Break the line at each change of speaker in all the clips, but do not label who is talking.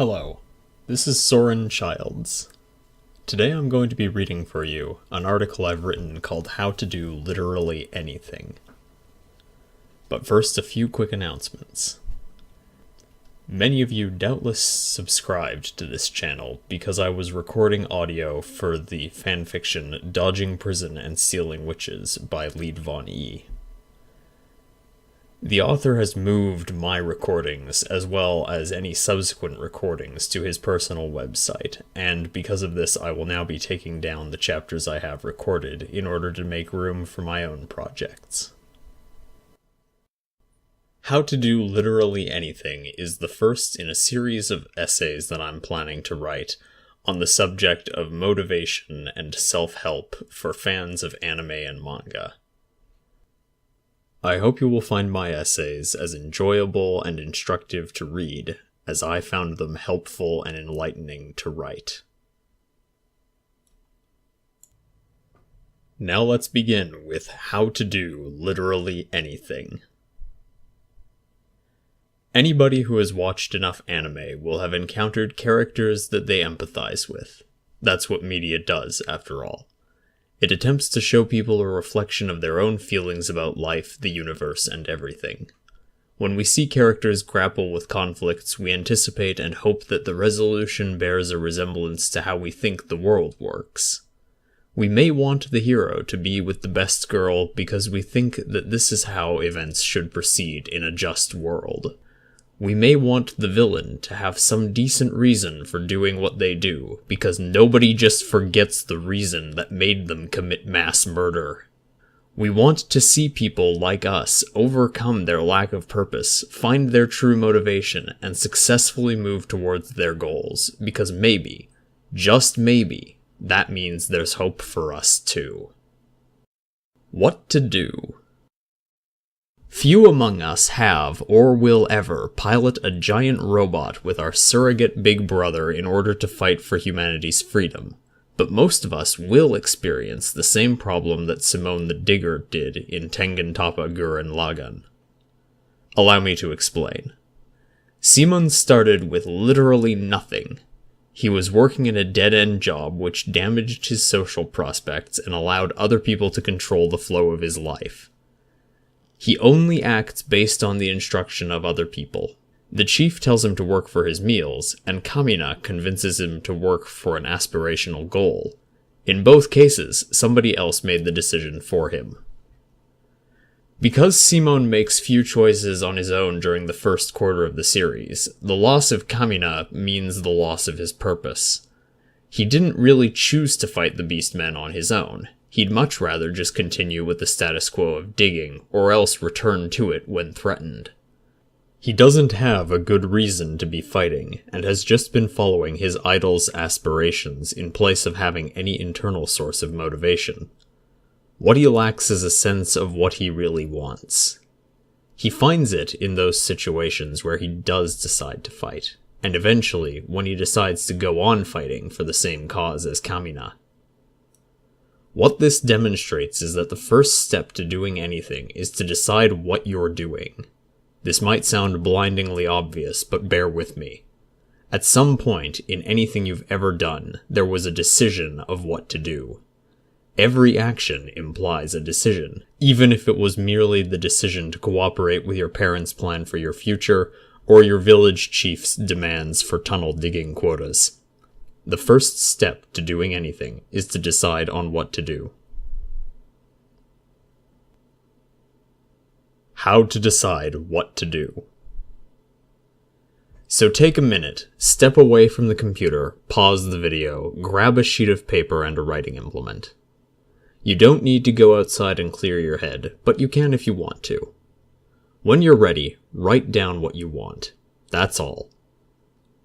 Hello, this is Soren Childs. Today I'm going to be reading for you an article I've written called How to Do Literally Anything. But first, a few quick announcements. Many of you doubtless subscribed to this channel because I was recording audio for the fanfiction Dodging Prison and Stealing Witches by Lead Von E. The author has moved my recordings, as well as any subsequent recordings, to his personal website, and because of this I will now be taking down the chapters I have recorded in order to make room for my own projects. How to Do Literally Anything is the first in a series of essays that I'm planning to write on the subject of motivation and self-help for fans of anime and manga. I hope you will find my essays as enjoyable and instructive to read as I found them helpful and enlightening to write. Now let's begin with how to do literally anything. Anybody who has watched enough anime will have encountered characters that they empathize with. That's what media does, after all. It attempts to show people a reflection of their own feelings about life, the universe, and everything. When we see characters grapple with conflicts, we anticipate and hope that the resolution bears a resemblance to how we think the world works. We may want the hero to be with the best girl because we think that this is how events should proceed in a just world. We may want the villain to have some decent reason for doing what they do, because nobody just forgets the reason that made them commit mass murder. We want to see people like us overcome their lack of purpose, find their true motivation, and successfully move towards their goals, because maybe, just maybe, that means there's hope for us too. What to do? Few among us have, or will ever, pilot a giant robot with our surrogate big brother in order to fight for humanity's freedom, but most of us will experience the same problem that Simone the Digger did in Tengen Toppa Gurren Lagann. Allow me to explain. Simon started with literally nothing. He was working in a dead-end job which damaged his social prospects and allowed other people to control the flow of his life. He only acts based on the instruction of other people. The chief tells him to work for his meals, and Kamina convinces him to work for an aspirational goal. In both cases, somebody else made the decision for him. Because Simon makes few choices on his own during the first quarter of the series, the loss of Kamina means the loss of his purpose. He didn't really choose to fight the Beastmen on his own. He'd much rather just continue with the status quo of digging, or else return to it when threatened. He doesn't have a good reason to be fighting, and has just been following his idol's aspirations in place of having any internal source of motivation. What he lacks is a sense of what he really wants. He finds it in those situations where he does decide to fight, and eventually when he decides to go on fighting for the same cause as Kamina. What this demonstrates is that the first step to doing anything is to decide what you're doing. This might sound blindingly obvious, but bear with me. At some point in anything you've ever done, there was a decision of what to do. Every action implies a decision, even if it was merely the decision to cooperate with your parents' plan for your future, or your village chief's demands for tunnel digging quotas. The first step to doing anything is to decide on what to do. How to decide what to do. So take a minute, step away from the computer, pause the video, grab a sheet of paper and a writing implement. You don't need to go outside and clear your head, but you can if you want to. When you're ready, write down what you want. That's all.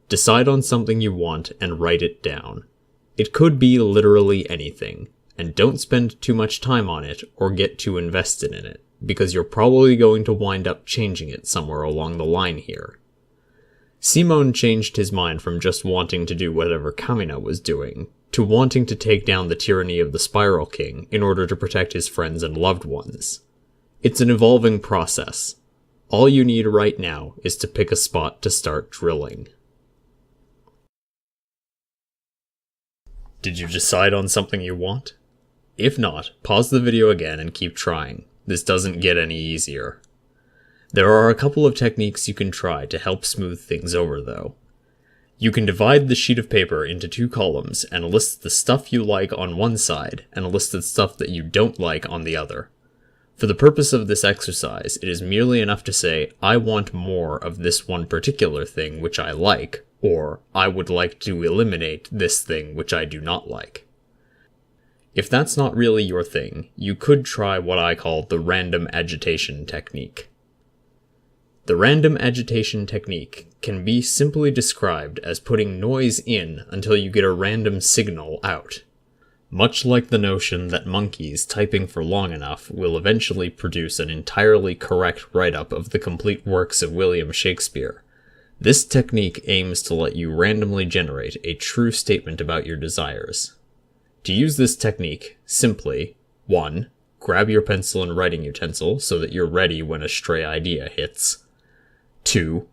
Decide on something you want and write it down. It could be literally anything, and don't spend too much time on it or get too invested in it, because you're probably going to wind up changing it somewhere along the line here. Simon changed his mind from just wanting to do whatever Kamina was doing, to wanting to take down the tyranny of the Spiral King in order to protect his friends and loved ones. It's an evolving process. All you need right now is to pick a spot to start drilling. Did you decide on something you want? If not, pause the video again and keep trying. This doesn't get any easier. There are a couple of techniques you can try to help smooth things over, though. You can divide the sheet of paper into 2 columns and list the stuff you like on one side and list the stuff that you don't like on the other. For the purpose of this exercise, it is merely enough to say, I want more of this one particular thing which I like, or I would like to eliminate this thing which I do not like. If that's not really your thing, you could try what I call the random agitation technique. The random agitation technique can be simply described as putting noise in until you get a random signal out. Much like the notion that monkeys typing for long enough will eventually produce an entirely correct write-up of the complete works of William Shakespeare, this technique aims to let you randomly generate a true statement about your desires. To use this technique, simply 1. Grab your pencil and writing utensil so that you're ready when a stray idea hits. 2.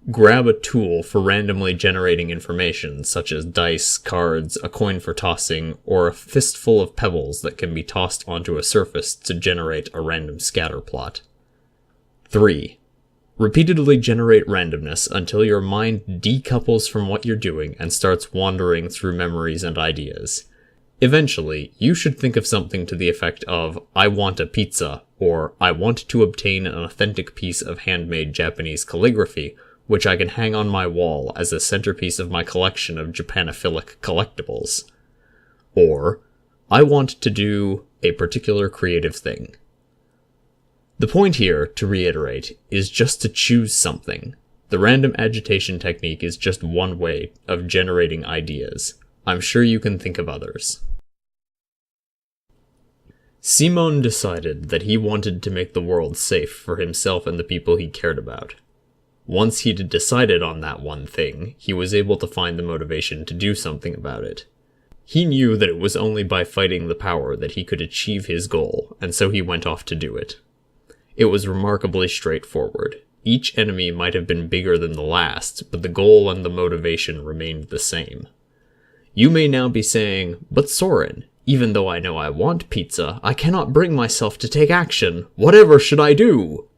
Grab a tool for randomly generating information, such as dice, cards, a coin for tossing, or a fistful of pebbles that can be tossed onto a surface to generate a random scatter plot. 3. Repeatedly generate randomness until your mind decouples from what you're doing and starts wandering through memories and ideas. Eventually, you should think of something to the effect of, I want a pizza, or I want to obtain an authentic piece of handmade Japanese calligraphy, which I can hang on my wall as a centerpiece of my collection of Japanophilic collectibles. Or, I want to do a particular creative thing. The point here, to reiterate, is just to choose something. The random agitation technique is just one way of generating ideas. I'm sure you can think of others. Simon decided that he wanted to make the world safe for himself and the people he cared about. Once he'd decided on that one thing, he was able to find the motivation to do something about it. He knew that it was only by fighting the power that he could achieve his goal, and so he went off to do it. It was remarkably straightforward. Each enemy might have been bigger than the last, but the goal and the motivation remained the same. You may now be saying, but Soren, even though I know I want pizza, I cannot bring myself to take action. Whatever should I do?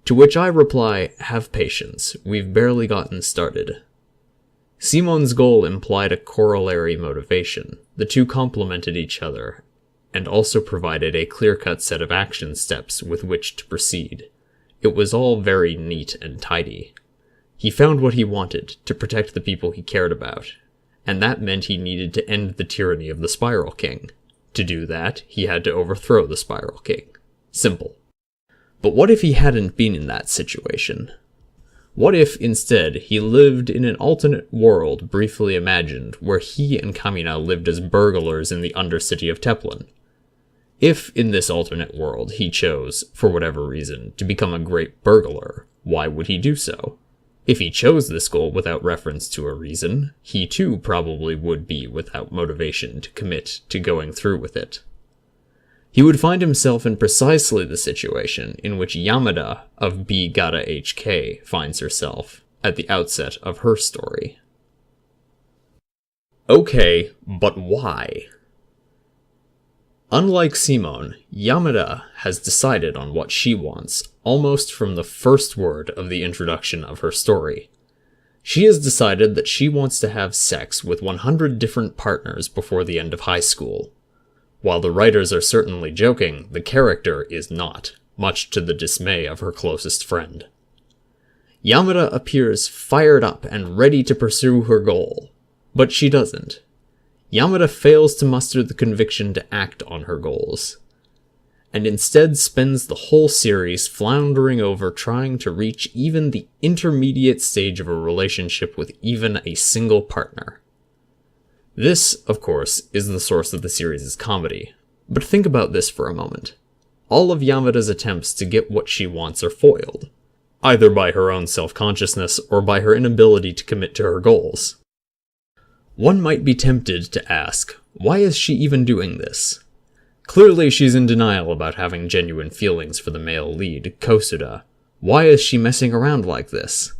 To which I reply, have patience. We've barely gotten started. Simon's goal implied a corollary motivation. The two complemented each other, and also provided a clear-cut set of action steps with which to proceed. It was all very neat and tidy. He found what he wanted, to protect the people he cared about, and that meant he needed to end the tyranny of the Spiral King. To do that, he had to overthrow the Spiral King. Simple. But what if he hadn't been in that situation? What if, instead, he lived in an alternate world briefly imagined, where he and Kamina lived as burglars in the undercity of Teplin? If, in this alternate world, he chose, for whatever reason, to become a great burglar, why would he do so? If he chose this goal without reference to a reason, he too probably would be without motivation to commit to going through with it. He would find himself in precisely the situation in which Yamada of B Gata HK finds herself at the outset of her story. Okay, but why? Unlike Simon, Yamada has decided on what she wants almost from the first word of the introduction of her story. She has decided that she wants to have sex with 100 different partners before the end of high school. While the writers are certainly joking, the character is not, much to the dismay of her closest friend. Yamada appears fired up and ready to pursue her goal, but she doesn't. Yamada fails to muster the conviction to act on her goals, and instead spends the whole series floundering over trying to reach even the intermediate stage of a relationship with even a single partner. This, of course, is the source of the series' comedy, but think about this for a moment. All of Yamada's attempts to get what she wants are foiled, either by her own self-consciousness or by her inability to commit to her goals. One might be tempted to ask, why is she even doing this? Clearly she's in denial about having genuine feelings for the male lead, Kosuda. Why is she messing around like this?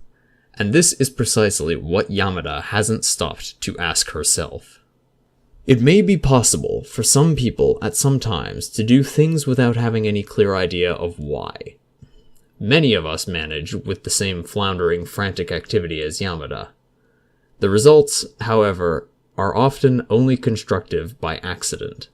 And this is precisely what Yamada hasn't stopped to ask herself. It may be possible for some people at some times to do things without having any clear idea of why. Many of us manage with the same floundering, frantic activity as Yamada. The results, however, are often only constructive by accident.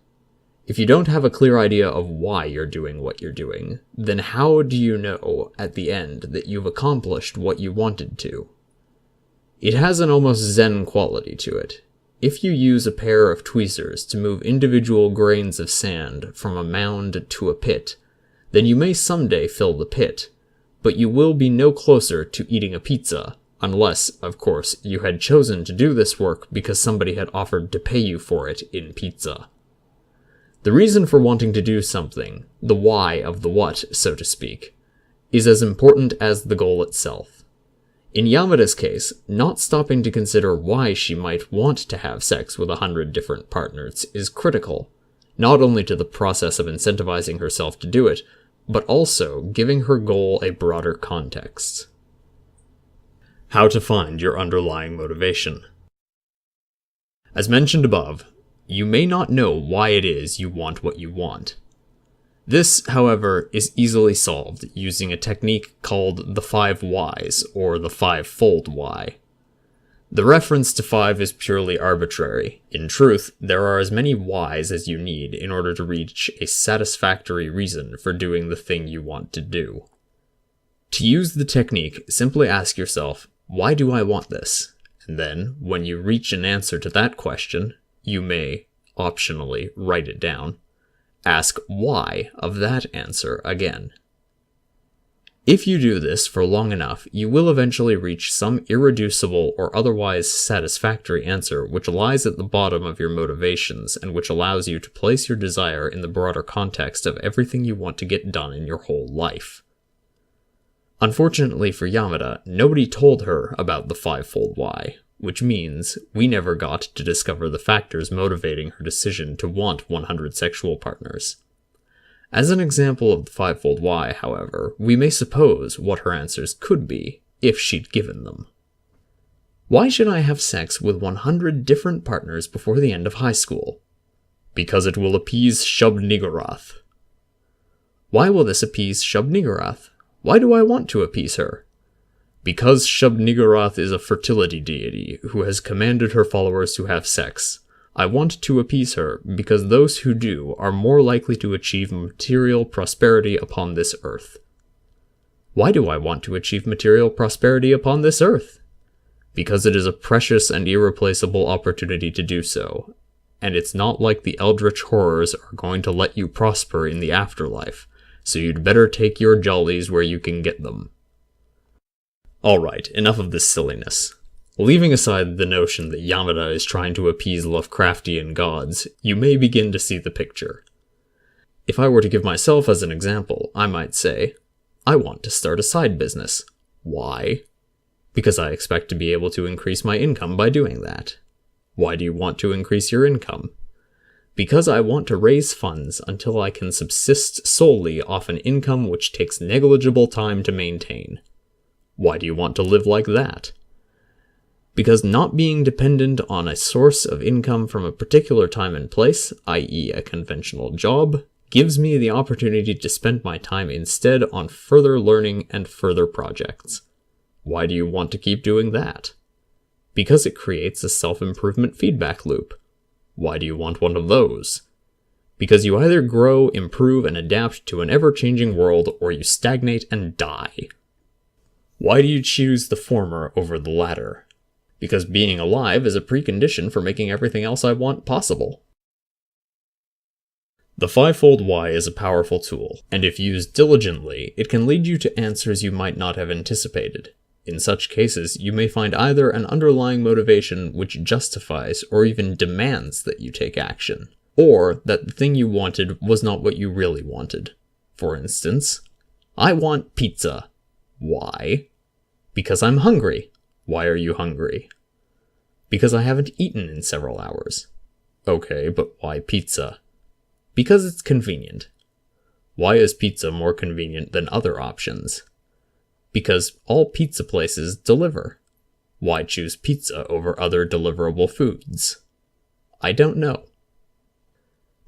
If you don't have a clear idea of why you're doing what you're doing, then how do you know at the end that you've accomplished what you wanted to? It has an almost Zen quality to it. If you use a pair of tweezers to move individual grains of sand from a mound to a pit, then you may someday fill the pit, but you will be no closer to eating a pizza, unless, of course, you had chosen to do this work because somebody had offered to pay you for it in pizza. The reason for wanting to do something, the why of the what, so to speak, is as important as the goal itself. In Yamada's case, not stopping to consider why she might want to have sex with 100 different partners is critical, not only to the process of incentivizing herself to do it, but also giving her goal a broader context. How to find your underlying motivation. As mentioned above, you may not know why it is you want what you want. This, however, is easily solved using a technique called the 5 whys, or the 5-fold why. The reference to 5 is purely arbitrary. In truth, there are as many whys as you need in order to reach a satisfactory reason for doing the thing you want to do. To use the technique, simply ask yourself, why do I want this? And then, when you reach an answer to that question, you may, optionally, write it down. Ask why of that answer again. If you do this for long enough, you will eventually reach some irreducible or otherwise satisfactory answer which lies at the bottom of your motivations and which allows you to place your desire in the broader context of everything you want to get done in your whole life. Unfortunately for Yamada, nobody told her about the 5-fold why, which means we never got to discover the factors motivating her decision to want 100 sexual partners. As an example of the 5-fold why, however, we may suppose what her answers could be if she'd given them. Why should I have sex with 100 different partners before the end of high school? Because it will appease Shub-Niggurath. Why will this appease Shub-Niggurath? Why do I want to appease her? Because Shub-Niggurath is a fertility deity who has commanded her followers to have sex. I want to appease her because those who do are more likely to achieve material prosperity upon this earth. Why do I want to achieve material prosperity upon this earth? Because it is a precious and irreplaceable opportunity to do so, and it's not like the eldritch horrors are going to let you prosper in the afterlife, so you'd better take your jollies where you can get them. Alright, enough of this silliness. Leaving aside the notion that Yamada is trying to appease Lovecraftian gods, you may begin to see the picture. If I were to give myself as an example, I might say, I want to start a side business. Why? Because I expect to be able to increase my income by doing that. Why do you want to increase your income? Because I want to raise funds until I can subsist solely off an income which takes negligible time to maintain. Why do you want to live like that? Because not being dependent on a source of income from a particular time and place, i.e. a conventional job, gives me the opportunity to spend my time instead on further learning and further projects. Why do you want to keep doing that? Because it creates a self-improvement feedback loop. Why do you want one of those? Because you either grow, improve, and adapt to an ever-changing world, or you stagnate and die. Why do you choose the former over the latter? Because being alive is a precondition for making everything else I want possible. The 5-fold why is a powerful tool, and if used diligently, it can lead you to answers you might not have anticipated. In such cases, you may find either an underlying motivation which justifies or even demands that you take action, or that the thing you wanted was not what you really wanted. For instance, I want pizza. Why? Because I'm hungry. Why are you hungry? Because I haven't eaten in several hours. Okay, but why pizza? Because it's convenient. Why is pizza more convenient than other options? Because all pizza places deliver. Why choose pizza over other deliverable foods? I don't know.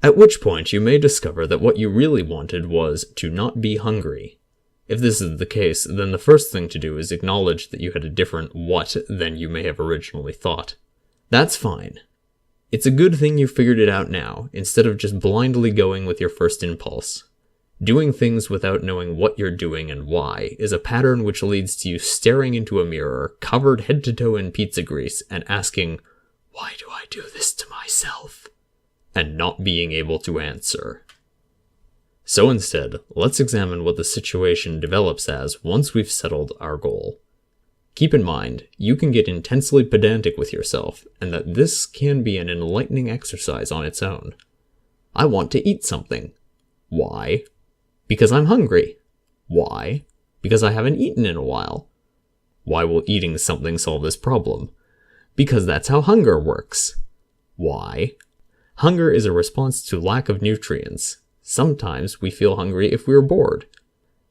At which point you may discover that what you really wanted was to not be hungry. If this is the case, then the first thing to do is acknowledge that you had a different what than you may have originally thought. That's fine. It's a good thing you figured it out now, instead of just blindly going with your first impulse. Doing things without knowing what you're doing and why is a pattern which leads to you staring into a mirror, covered head to toe in pizza grease, and asking, "Why do I do this to myself?" and not being able to answer. So instead, let's examine what the situation develops as once we've settled our goal. Keep in mind, you can get intensely pedantic with yourself, and that this can be an enlightening exercise on its own. I want to eat something. Why? Because I'm hungry. Why? Because I haven't eaten in a while. Why will eating something solve this problem? Because that's how hunger works. Why? Hunger is a response to lack of nutrients. Sometimes we feel hungry if we're bored.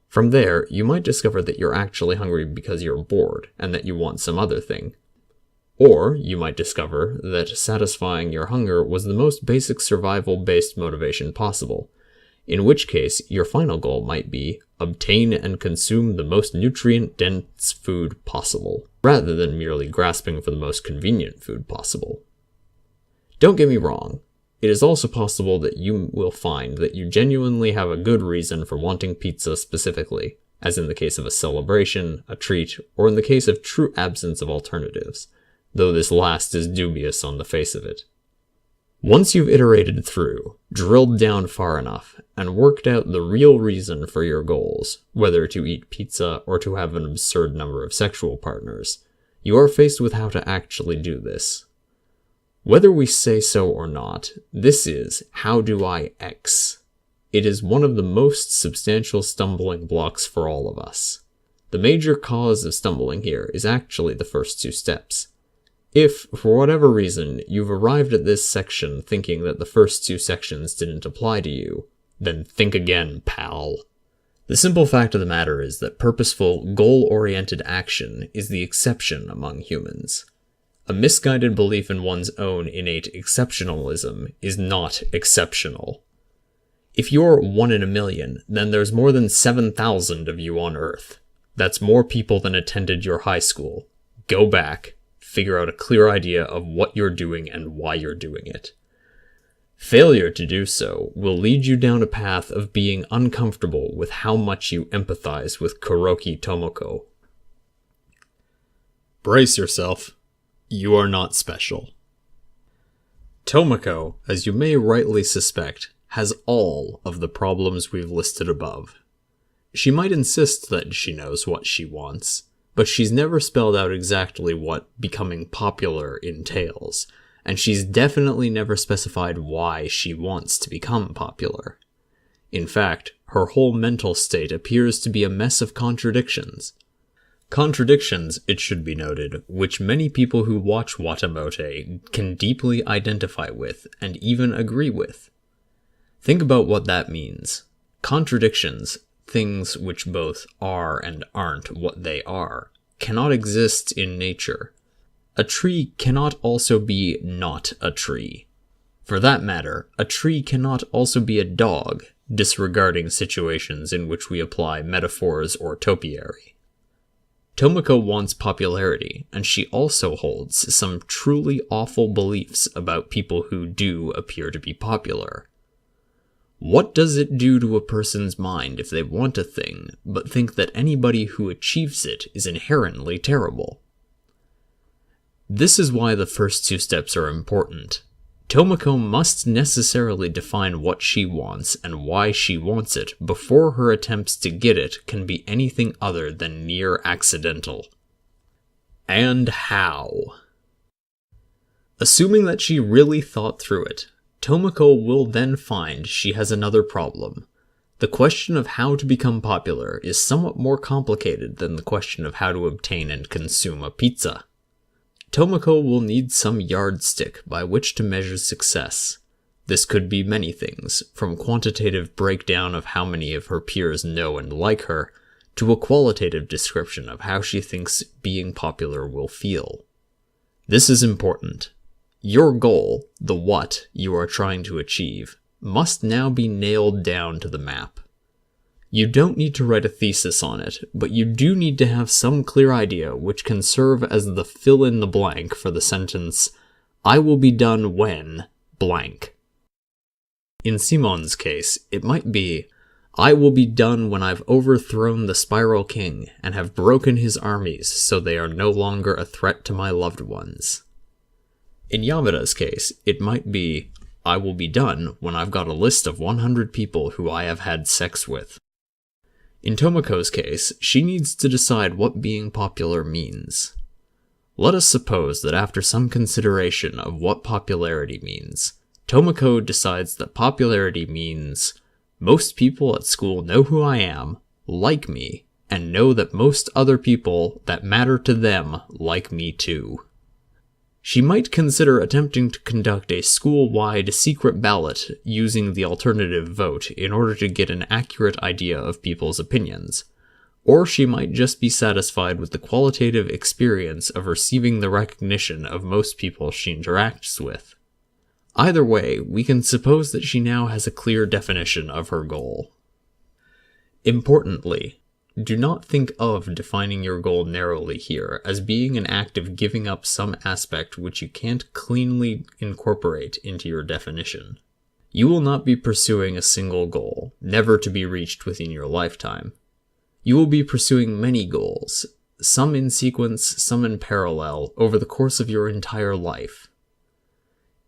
From there, you might discover that you're actually hungry because you're bored, and that you want some other thing. Or you might discover that satisfying your hunger was the most basic survival-based motivation possible, in which case your final goal might be obtain and consume the most nutrient-dense food possible, rather than merely grasping for the most convenient food possible. Don't get me wrong. It is also possible that you will find that you genuinely have a good reason for wanting pizza specifically, as in the case of a celebration, a treat, or in the case of true absence of alternatives, though this last is dubious on the face of it. Once you've iterated through, drilled down far enough, and worked out the real reason for your goals, whether to eat pizza or to have an absurd number of sexual partners, you are faced with how to actually do this. Whether we say so or not, this is how do I X. It is one of the most substantial stumbling blocks for all of us. The major cause of stumbling here is actually the first two steps. If, for whatever reason, you've arrived at this section thinking that the first two sections didn't apply to you, then think again, pal. The simple fact of the matter is that purposeful, goal-oriented action is the exception among humans. A misguided belief in one's own innate exceptionalism is not exceptional. If you're 1 in a million, then there's more than 7,000 of you on Earth. That's more people than attended your high school. Go back, figure out a clear idea of what you're doing and why you're doing it. Failure to do so will lead you down a path of being uncomfortable with how much you empathize with Kuroki Tomoko. Brace yourself. You are not special. Tomoko, as you may rightly suspect, has all of the problems we've listed above. She might insist that she knows what she wants, but she's never spelled out exactly what becoming popular entails, and she's definitely never specified why she wants to become popular. In fact, her whole mental state appears to be a mess of contradictions. Contradictions, it should be noted, which many people who watch Watamote can deeply identify with and even agree with. Think about what that means. Contradictions, things which both are and aren't what they are, cannot exist in nature. A tree cannot also be not a tree. For that matter, a tree cannot also be a dog, disregarding situations in which we apply metaphors or topiary. Tomoko wants popularity, and she also holds some truly awful beliefs about people who do appear to be popular. What does it do to a person's mind if they want a thing, but think that anybody who achieves it is inherently terrible? This is why the first two steps are important. Tomoko must necessarily define what she wants and why she wants it before her attempts to get it can be anything other than near accidental. And how? Assuming that she really thought through it, Tomoko will then find she has another problem. The question of how to become popular is somewhat more complicated than the question of how to obtain and consume a pizza. Tomoko will need some yardstick by which to measure success. This could be many things, from quantitative breakdown of how many of her peers know and like her, to a qualitative description of how she thinks being popular will feel. This is important. Your goal, the what you are trying to achieve, must now be nailed down to the map. You don't need to write a thesis on it, but you do need to have some clear idea which can serve as the fill-in-the-blank for the sentence, "I will be done when blank." In Simon's case, it might be, "I will be done when I've overthrown the Spiral King and have broken his armies so they are no longer a threat to my loved ones." In Yamada's case, it might be, "I will be done when I've got a list of 100 people who I have had sex with." In Tomoko's case, she needs to decide what being popular means. Let us suppose that after some consideration of what popularity means, Tomoko decides that popularity means most people at school know who I am, like me, and know that most other people that matter to them like me too. She might consider attempting to conduct a school-wide secret ballot using the alternative vote in order to get an accurate idea of people's opinions, or she might just be satisfied with the qualitative experience of receiving the recognition of most people she interacts with. Either way, we can suppose that she now has a clear definition of her goal. Importantly, do not think of defining your goal narrowly here as being an act of giving up some aspect which you can't cleanly incorporate into your definition. You will not be pursuing a single goal, never to be reached within your lifetime. You will be pursuing many goals, some in sequence, some in parallel, over the course of your entire life.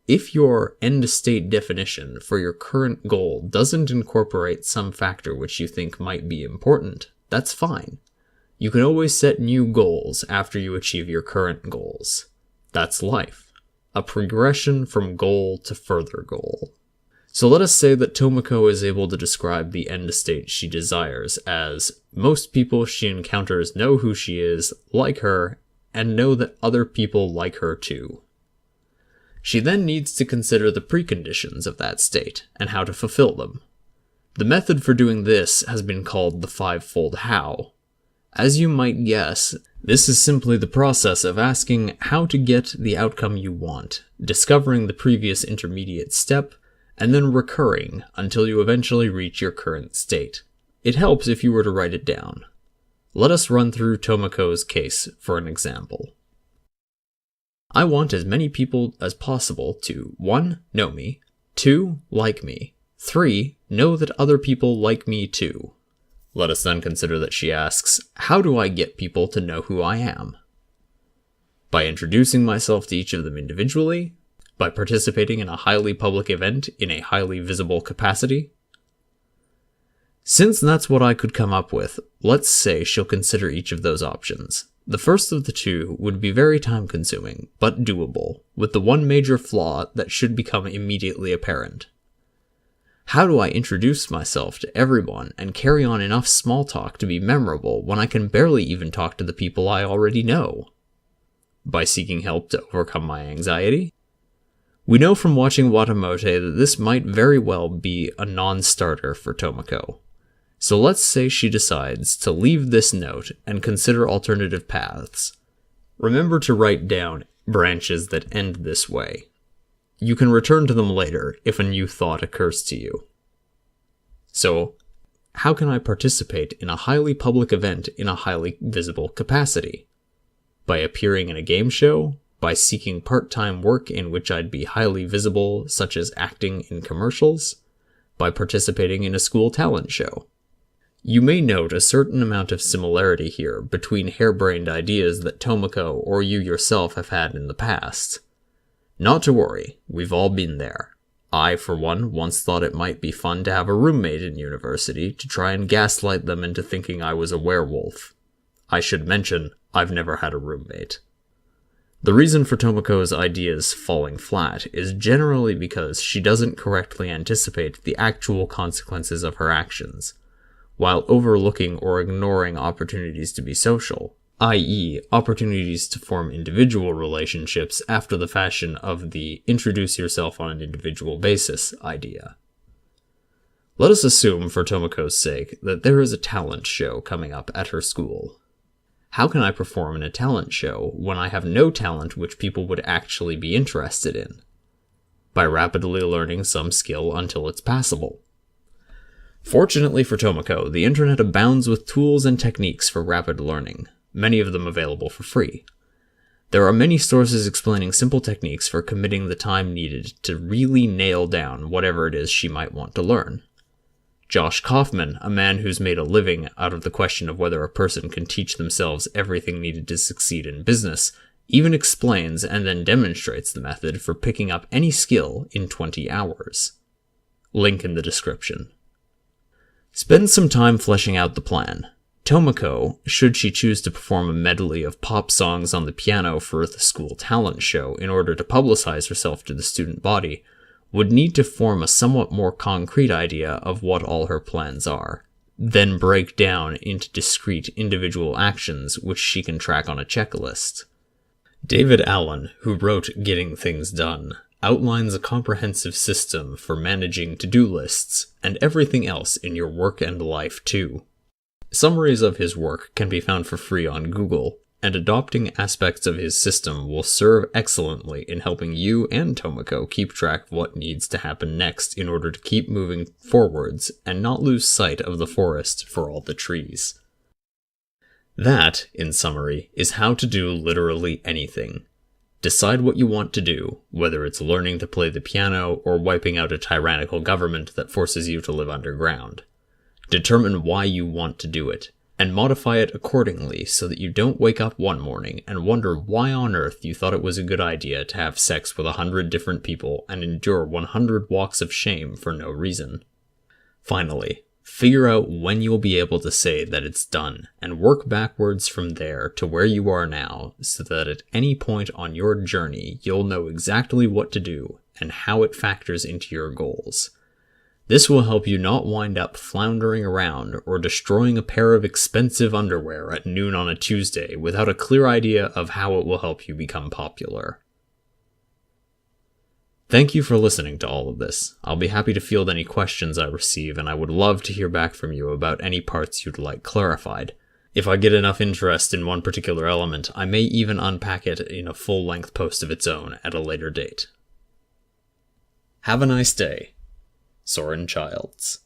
If your end-state definition for your current goal doesn't incorporate some factor which you think might be important, that's fine. You can always set new goals after you achieve your current goals. That's life. A progression from goal to further goal. So let us say that Tomoko is able to describe the end state she desires as most people she encounters know who she is, like her, and know that other people like her too. She then needs to consider the preconditions of that state and how to fulfill them. The method for doing this has been called the fivefold how. As you might guess, this is simply the process of asking how to get the outcome you want, discovering the previous intermediate step, and then recurring until you eventually reach your current state. It helps if you were to write it down. Let us run through Tomoko's case for an example. I want as many people as possible to 1. Know me, 2. Like me, 3. Know that other people like me too. Let us then consider that she asks, how do I get people to know who I am? By introducing myself to each of them individually, by participating in a highly public event in a highly visible capacity. Since that's what I could come up with, let's say she'll consider each of those options. The first of the two would be very time-consuming, but doable, with the one major flaw that should become immediately apparent. How do I introduce myself to everyone and carry on enough small talk to be memorable when I can barely even talk to the people I already know? By seeking help to overcome my anxiety? We know from watching Watamote that this might very well be a non-starter for Tomoko. So let's say she decides to leave this note and consider alternative paths. Remember to write down branches that end this way. You can return to them later if a new thought occurs to you. So, how can I participate in a highly public event in a highly visible capacity? By appearing in a game show? By seeking part-time work in which I'd be highly visible, such as acting in commercials? By participating in a school talent show? You may note a certain amount of similarity here between harebrained ideas that Tomoko or you yourself have had in the past. Not to worry, we've all been there. I, for one, once thought it might be fun to have a roommate in university to try and gaslight them into thinking I was a werewolf. I should mention, I've never had a roommate. The reason for Tomoko's ideas falling flat is generally because she doesn't correctly anticipate the actual consequences of her actions, while overlooking or ignoring opportunities to be social, i.e., opportunities to form individual relationships after the fashion of the introduce yourself on an individual basis idea. Let us assume, for Tomoko's sake, that there is a talent show coming up at her school. How can I perform in a talent show when I have no talent which people would actually be interested in? By rapidly learning some skill until it's passable. Fortunately for Tomoko, the internet abounds with tools and techniques for rapid learning, many of them available for free. There are many sources explaining simple techniques for committing the time needed to really nail down whatever it is she might want to learn. Josh Kaufman, a man who's made a living out of the question of whether a person can teach themselves everything needed to succeed in business, even explains and then demonstrates the method for picking up any skill in 20 hours. Link in the description. Spend some time fleshing out the plan. Tomoko, should she choose to perform a medley of pop songs on the piano for the school talent show in order to publicize herself to the student body, would need to form a somewhat more concrete idea of what all her plans are, then break down into discrete individual actions which she can track on a checklist. David Allen, who wrote Getting Things Done, outlines a comprehensive system for managing to-do lists and everything else in your work and life too. Summaries of his work can be found for free on Google, and adopting aspects of his system will serve excellently in helping you and Tomoko keep track of what needs to happen next in order to keep moving forwards and not lose sight of the forest for all the trees. That, in summary, is how to do literally anything. Decide what you want to do, whether it's learning to play the piano or wiping out a tyrannical government that forces you to live underground. Determine why you want to do it, and modify it accordingly so that you don't wake up one morning and wonder why on earth you thought it was a good idea to have sex with 100 different people and endure 100 walks of shame for no reason. Finally, figure out when you'll be able to say that it's done, and work backwards from there to where you are now so that at any point on your journey you'll know exactly what to do and how it factors into your goals. This will help you not wind up floundering around or destroying a pair of expensive underwear at noon on a Tuesday without a clear idea of how it will help you become popular. Thank you for listening to all of this. I'll be happy to field any questions I receive, and I would love to hear back from you about any parts you'd like clarified. If I get enough interest in one particular element, I may even unpack it in a full-length post of its own at a later date. Have a nice day. Soren Childs.